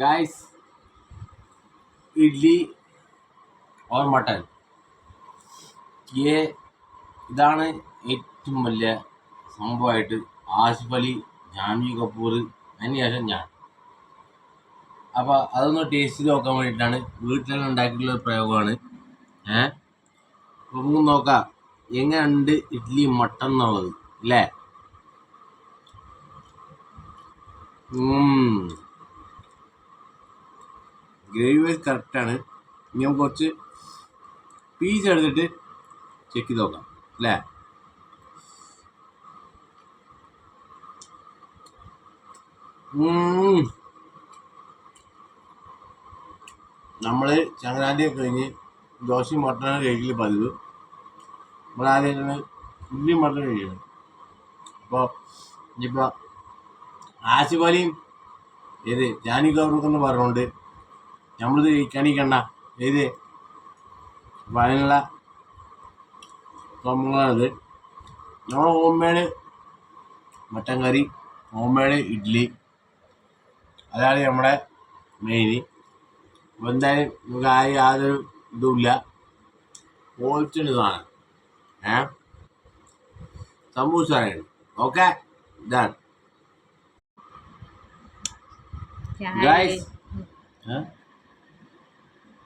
Guys, idli or mutton ഇതാണ് ഏറ്റവും വലിയ സംഭവമായിട്ട് ആസിഫ് അലി, ജാൻവി കപൂർ, അതിന് ശേഷം ഞാൻ. അപ്പോൾ അതൊന്ന് ടേസ്റ്റ് നോക്കാൻ വേണ്ടിയിട്ടാണ്, വീട്ടിലെല്ലാം ഉണ്ടാക്കിയിട്ടുള്ള പ്രയോഗമാണ്. നമുക്ക് നോക്കാം എങ്ങനെയുണ്ട് ഇഡ്ലി മട്ടൻ എന്നുള്ളത് അല്ലേ. ഗ്രേവി വൈസ് കറക്റ്റാണ്. ഇനി നമുക്ക് കുറച്ച് പീസ് എടുത്തിട്ട് ചെക്ക് ചെയ്ത് നോക്കാം അല്ലേ. നമ്മൾ സംക്രാന്തിയൊക്കെ കഴിഞ്ഞ് ദോശയും മട്ടനാണ് കഴിക്കൽ പതിവ്. നമ്മളാദ്യമായിട്ടാണ് ഇഡ്ലി മട്ടൻ കഴിക്കുന്നത്. അപ്പോൾ ഇനിയിപ്പോൾ ആസിഫ് അലിയും ജാൻവി കപൂറെന്ന് പറഞ്ഞുകൊണ്ട് നമ്മളിത് കഴിക്കാണ്ടിരിക്കണ്ട. അപ്പോൾ അതിനുള്ള സംഭവങ്ങളാണിത്. നമ്മൾ ഹോം മെയ്ഡ് മട്ടൻ കറി, ഹോം മെയ്ഡ് ഇഡ്ഡലി, അതാണ് നമ്മുടെ മെയിൻ. അപ്പോൾ എന്തായാലും നമുക്ക് യാതൊരു ഇതുമില്ല, ക്വാളിറ്റിയുടെ സാധനം. സംഭവം സാധനമാണ്. ഓക്കെ, ഇതാണ് ഗൈസ്.